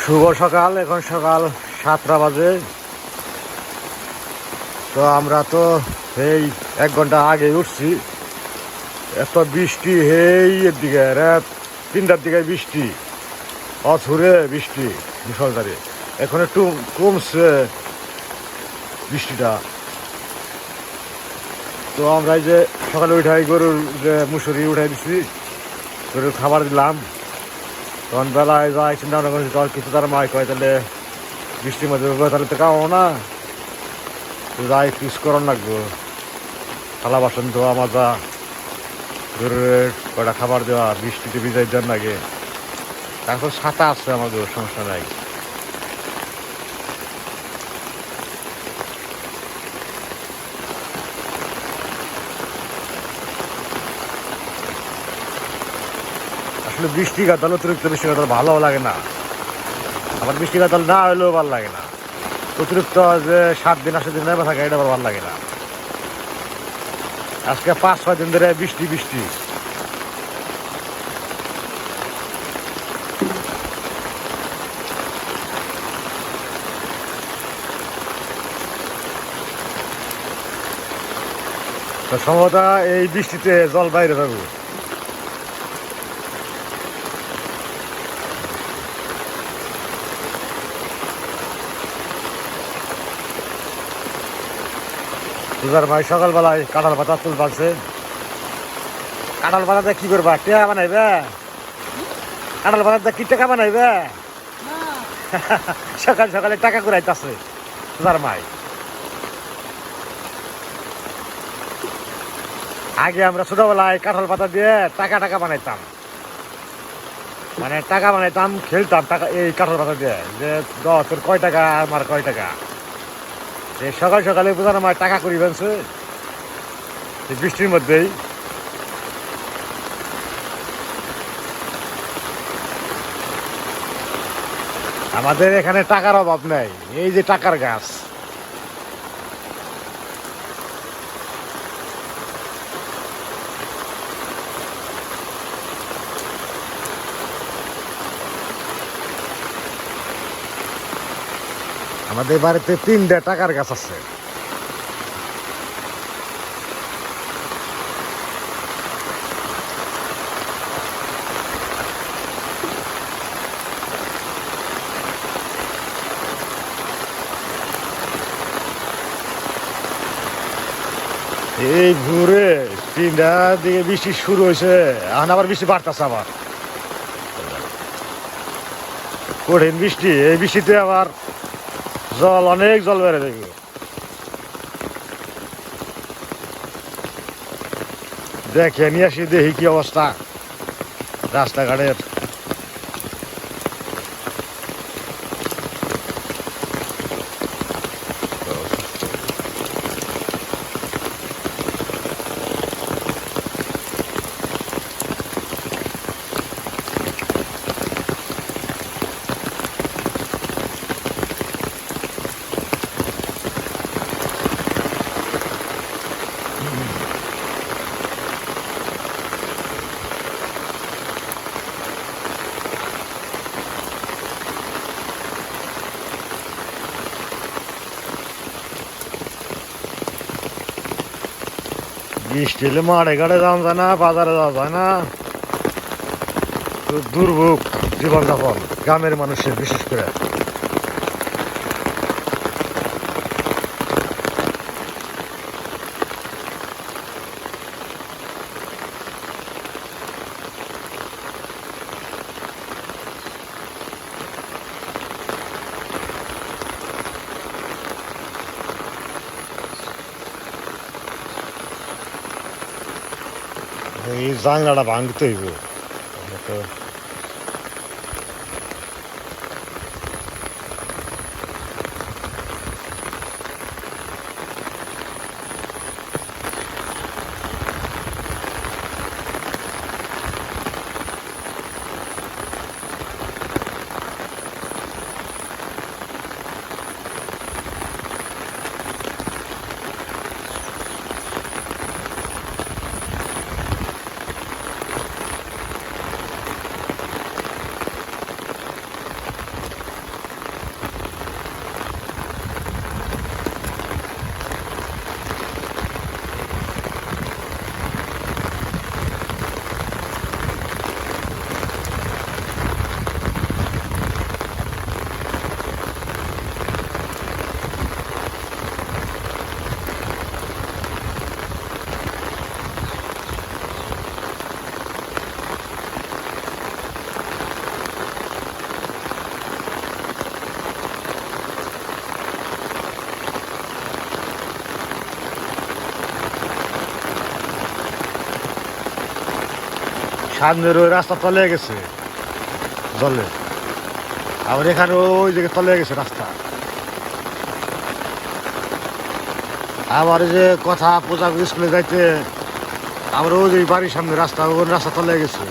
শুভ সকাল। এখন সকাল 7টা বাজে। তো আমরা তো এই 1 ঘন্টা আগে উঠছি। এত বৃষ্টি এর দিকে রাত 3টার দিকে বৃষ্টি, অঝুরে বৃষ্টি মুষলধারে। এখন একটু কমছে বৃষ্টিটা। তো আমরা এই যে সকালে উঠাই গরুর যে মুসুরি উঠাই দিছি, গরুর খাবার দিলাম। তখন বেলায় যাই চিন্তা ভাবনা করছি তোর কিছু তার মাই কয় তাহলে বৃষ্টির মধ্যে তাহলে তো খাওয়াবো না, তো যাই পিস করার লাগবো। থালা বাসন ধোয়া মাজা, গরুর কয়টা খাবার দেওয়া, বৃষ্টিতে ভিজাই দেওয়ার লাগে। তারপর ছাতা আছে আমাদের, সমস্যা নাই। আসলে বৃষ্টি কাতাল, অতিরিক্ত বৃষ্টি কাতাল ভালো লাগে না। আবার বৃষ্টি কাতাল না হলেও ভালো লাগে না। অতিরিক্ত যে 7 দিন 8 দিন নেমে থাকে, এটা আবার ভালো লাগে না। আজকে 5-6 দিন ধরে বৃষ্টি বৃষ্টি। তো সম্ভবত এই বৃষ্টিতে জল বাইরে যাবো। তুজার ভাই সকালবেলায় কাঁঠাল পাতা তুল পাচ্ছে। কাঁঠাল পাতাতে কি করবা, টেকা বানাইবে? কাঁঠাল পাতাতে কি টাকা বানাইবে? সকাল সকালে টাকা ঘুরাইতেছে তুজার ভাই। আগে আমরা ছোটবেলায় কাঁঠাল পাতা দিয়ে টাকা টাকা বানাইতাম, মানে টাকা বানাইতাম, খেলতাম টাকা এই কাঁঠাল পাতা দিয়ে, যে তোর কয় টাকা আমার কয় টাকা। সকাল সকালে বোঝানো আমার টাকা করি ফেলছে বৃষ্টির মধ্যেই। আমাদের এখানে টাকার অভাব নেই, এই যে টাকার গাছ। আমাদের বাড়িতে 3টা টাকার গাছ আছে। এই ভোরে 3টার দিকে বৃষ্টি শুরু হয়েছে, এখন আবার বৃষ্টি বাড়তেছে। আবার কঠিন বৃষ্টি, এই বৃষ্টিতে আবার জল, অনেক জল বেড়ে দেখবে। দেখে নিয়ে আসি, দেখি কি অবস্থা রাস্তাঘাটের। বৃষ্টি হলে মাঠে ঘাটে যাওয়া যায় না, বাজারে যাওয়া যায় না। দুর্ভোগ জীবনযাপন গ্রামের মানুষের, বিশেষ করে। এই জানলাটা ভাঙতে হইব। সামনের ওই রাস্তা তলে গেছে জলে, আবার এখানে ওই দিকে তলে গেছে রাস্তা। আবার যে কথা পূজা স্কুলে যাইতে আমার ওই যে বাড়ির সামনে রাস্তা, ওই রাস্তা তলে গেছে।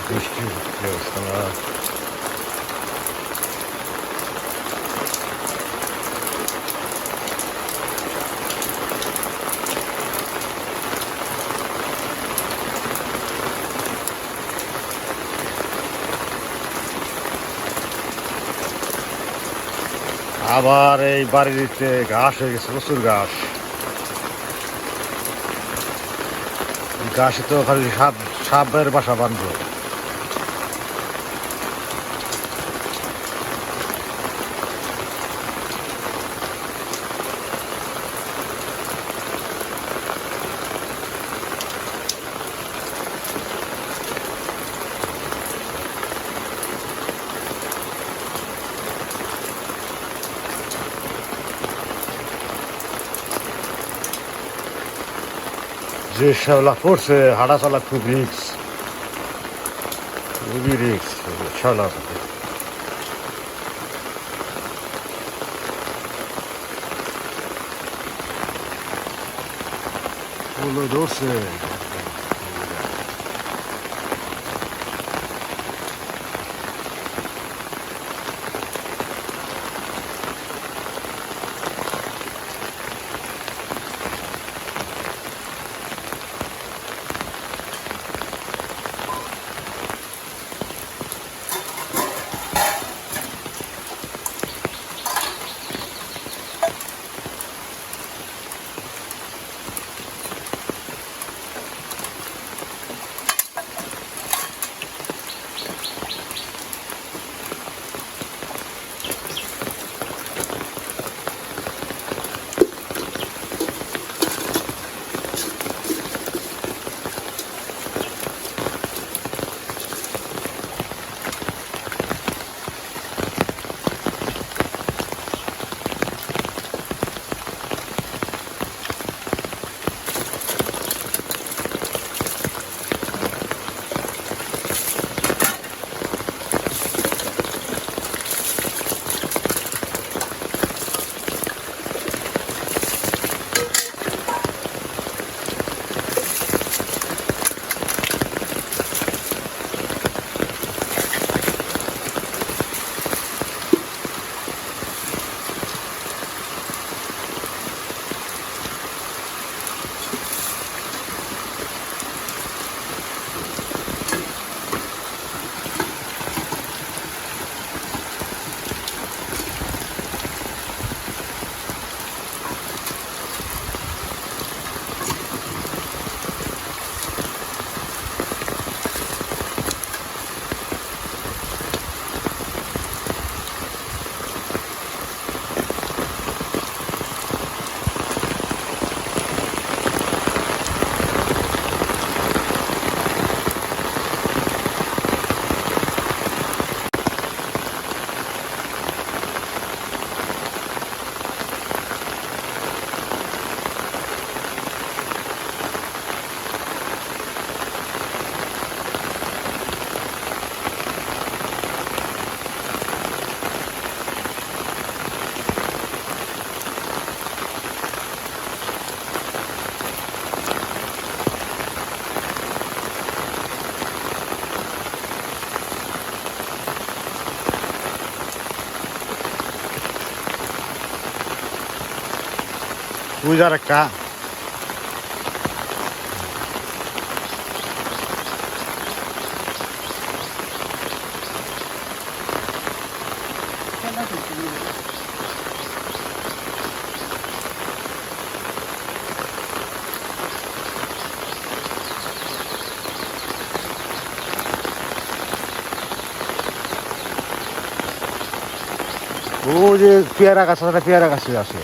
বৃষ্টি অবস্থা। আবার এই বাড়িতে ঘাস হয়ে গেছে, প্রচুর ঘাস। ঘাসে তো খালি সাপের বাসা বাঁধবে। যে শ্যাওলা পড়ছে, হাঁটা চলা খুব রিক্স, খুবই রিক্স শ্যাওলা। ফুলও ধরছে। পূজার একটা ও যে পেয়ারা গাছ আছে, পেয়ারা গাছে আছে।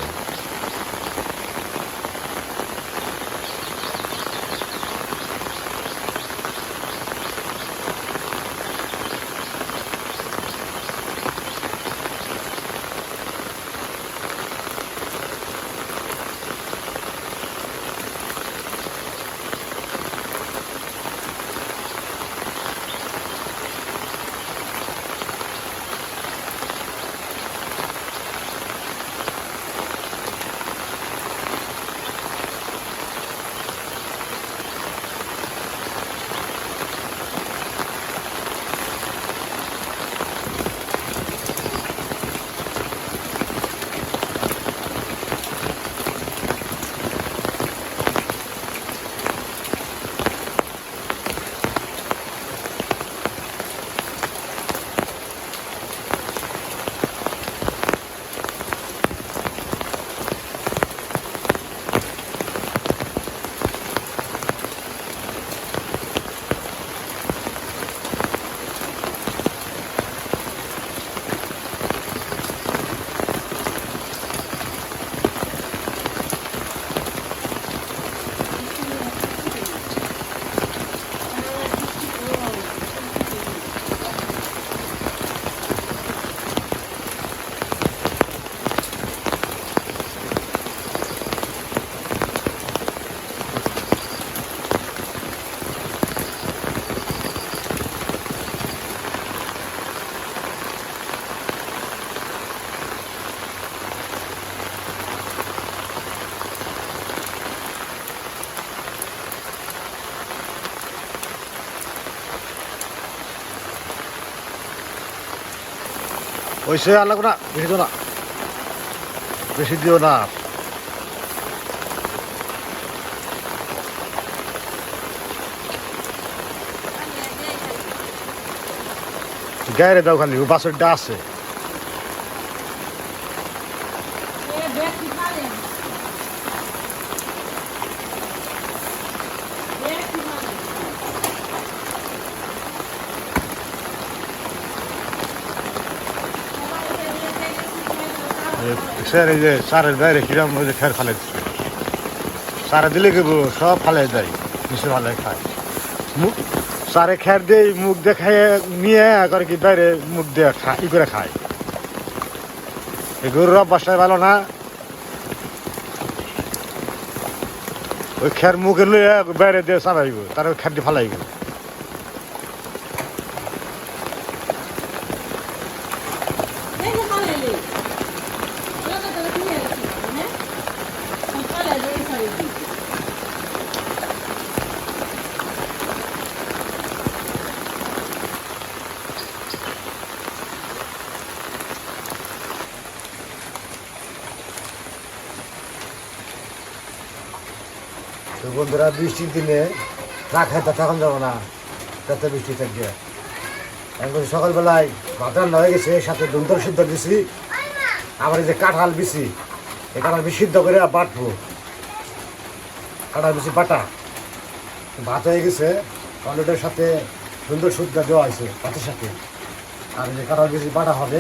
ওই সে আর লাগবে না, বেশি দিও না, বেশি দিও না। গায়ে দাও খালি, ও বাসের ডা আছে। স্যার এই যে সারের বাইরে কিরম ওই যে খের ফালাই দিচ্ছে, সারে দিলে কি সব ফালাই দেয়, নিচে ফালাই খায়। মুখ সারে খের দিয়ে মুখ দেখায় নিয়ে করে কি বাইরে মুখ দিয়ে খায়, ই করে খায়। এই গরুর অভ্যাসটাই ভালো না, ওই খের মুখে লইয়া বাইরে দিয়ে চালাইব, তার ওই খেরটি ফালাইব। তো বন্ধুরা, বৃষ্টির দিনে না খাইতে তখন যাবো না, যাতে বৃষ্টি থাকবে। এখন সকালবেলায় ভাত রান্না হয়ে গেছে, সাথে দুন্তর সিদ্ধ দিছি, আবার এই যে কাঁঠাল বিচি, এই কাঁঠাল বিচি সিদ্ধ করে বাটবো। কাঁঠাল বিচি বাটা ভাত হয়ে গেছে, টমেটোর সাথে সুন্দর শুদ্ধ দেওয়া হয়েছে ভাতের সাথে। আর এই যে কাঁঠাল বিচি বাটা হবে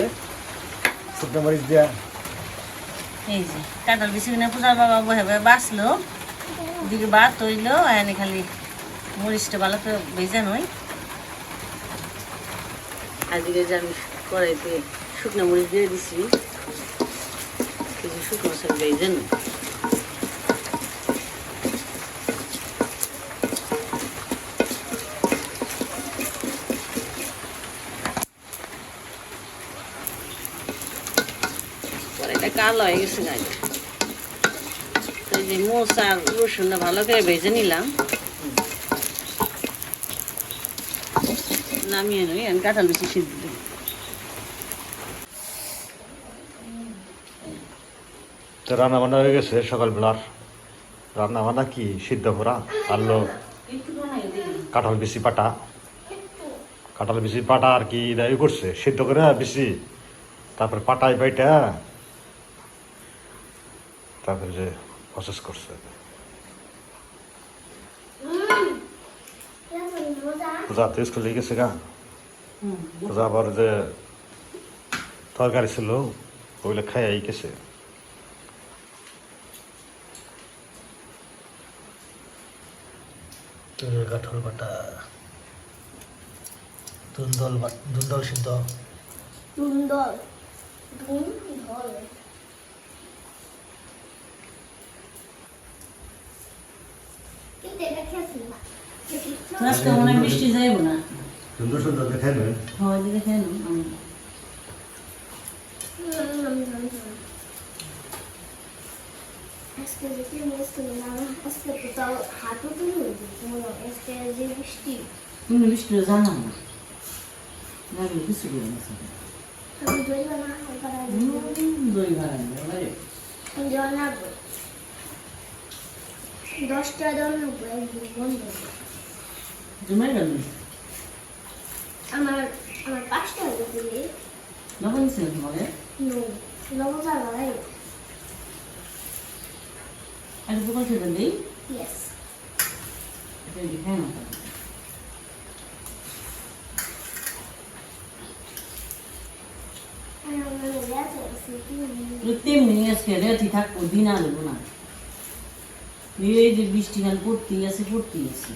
শুকনো মরিচ দিয়ে। এই যে কাঁঠাল বিচি কিনে পূজার বাবা বহে বহে বাঁচলো, দিকে ভাত হইলো, এনে খালি মরিচটা ভালো করে ভেজা নয়। আজকে যে আমি কড়াইতে শুকনো মরিচ দিয়ে দিছি, কিছু শুকনো শাক ভেজে নয়। কড়াইটা কালো হয়ে গেছে গাছ। এই যে মোচ আর রসুনটা ভালো করে ভেজে নিলাম, নামিয়ে নই। আমি কাঁঠাল বিচি সিদ্ধ দিই। তো রান্না বান্না হয়ে গেছে সকালবেলার। রান্না বান্না কি সিদ্ধ করা আলু কাঁঠাল বিচি পাটা, কাঁঠাল বিচি পাটা আর কি দায়ী করছে সিদ্ধ করে বিচি, তারপর পাটায় পাইটা তারপরে যে প্রসেস করছে। পূজা তো স্কুলে গেছে গা, পূজা আবার যে তরকারি ছিল ওগুলো খাইয়াই গেছে। কাঁঠাল বাটা, দুন্দল সিদ্ধ, দুন্দল দুন্দল কিন্তু এটা খেয়েছি না আজকে মনে হয় বৃষ্টি যাইব না। সুন্দর সুন্দর দেখাই নেই। হয় দেখে আমি আজকে দেখি মিষ্টি না আজকে তো তাও হাতও তো আজকে যে বৃষ্টি তুমি বৃষ্টি জানা না লাগে কিছু করে না। আমি দই বানা দই বানাই জল লাগবে 10টা জল লাগবে একদিন বন্ধ জমাই গেল আমার 5টা হয়ে দিলে লবণ ছিল তোমাকে লবণ লাগাই আর পোকা ছিল নেই ইয়েস এটা দেখে না তেমনি আজকে রেটি থাকবো দিন আনবো না। এই যে বৃষ্টি গান পড়তেই আছে পড়তেই আছে।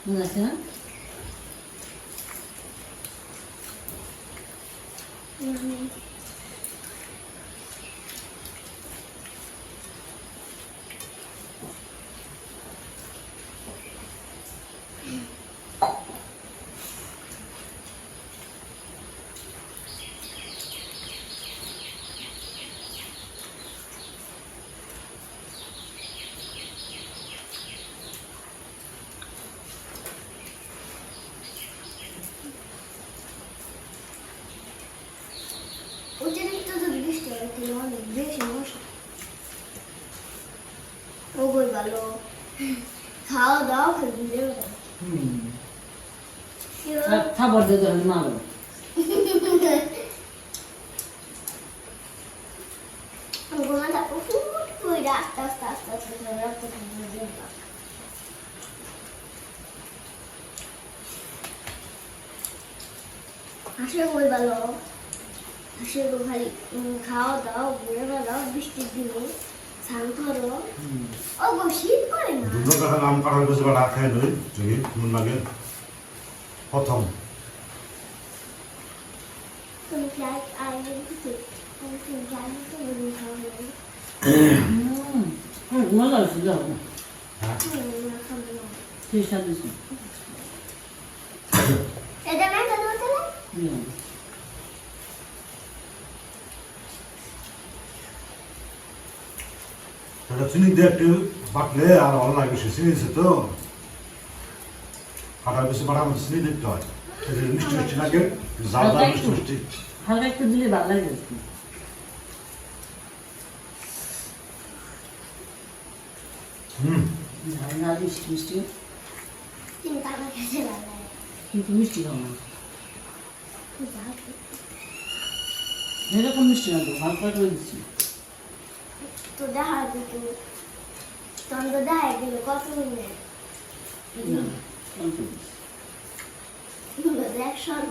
মনে আছে না? অতিরিক্ত যদি বৃষ্টি হয় তাহলে অনেক বেশি মশা ওগুলো ভালো খাওয়া দাওয়া খেলতে দেবে খাবার দিয়ে ধরেন মারো ঘুমাটা ফুট করে আস্তে আস্তে আস্তে আস্তে করে রাখতে থাকবে হাসে বই ভালো হাসে খালি খাওয়া দাও ঘুরে বেড়াও বৃষ্টির দিনে স্নান করো ও গো শীত করে না দুটো কথা নাম কাটার কিছু বাটা খাই নই যদি মন লাগে প্রথম তুমি ফ্লাইট আইলে কিছু তুমি জানো তো তুমি খাওয়া যাবে মজা হচ্ছে যাও না খাবে না সেই সাথে এটা না কেন চলে এটা চিনি দিয়ে একটু বাটলে আর ভালো লাগে বেশি চিনি দিছে তো কাটার বেশি বাটার মধ্যে চিনি দিতে হয় মিষ্টি মিষ্টি লাগে জাল জাল মিষ্টি মিষ্টি। হালকা একটু দিলে ভালো লাগে ঝাল ঝাল মিষ্টি মিষ্টি তুমি কাটা খেতে ভালো কিন্তু মিষ্টি খাও না লাগে এরকম মিষ্টি না তো হালকা করে দিচ্ছি তো দেখা যেত তখন তো দেখা গেল কত মিনিট না অল্প দিচ্ছি। দেখ সব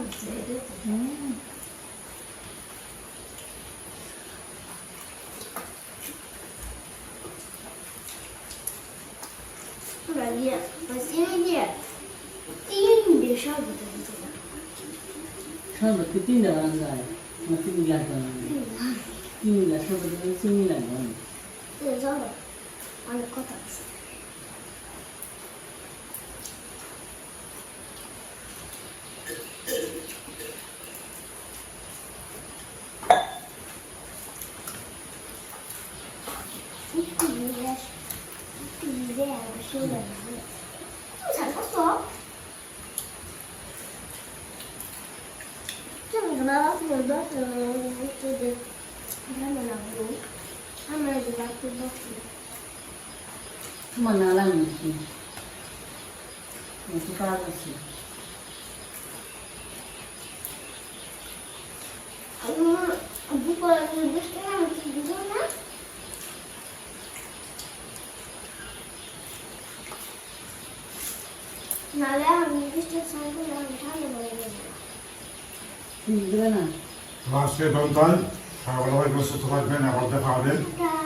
দিয়ে চিনি দিয়ে 3 দিয়ে সব দিতে দিতে শরবত তিনটা বানানো যায় আমার 3 গ্লাস বানানো 3 গ্লাস শরবত চিনি লাগবে অনেক। চলো অনেক কথা আছে দরকার বৃষ্টিদের ভালো লাগলো আমার যে ডাক্তার বসে তোমার না লাগবে কি একটু কাজ আছে দুপুরে বৃষ্টি নামছে বুঝো না নালে আমি বৃষ্টির সঙ্গে আমি ভালো লাগে না দিবে না আজকে দন্তাল সকালবেলা সুস্থ থাকবেন আবার দেখা হবে টা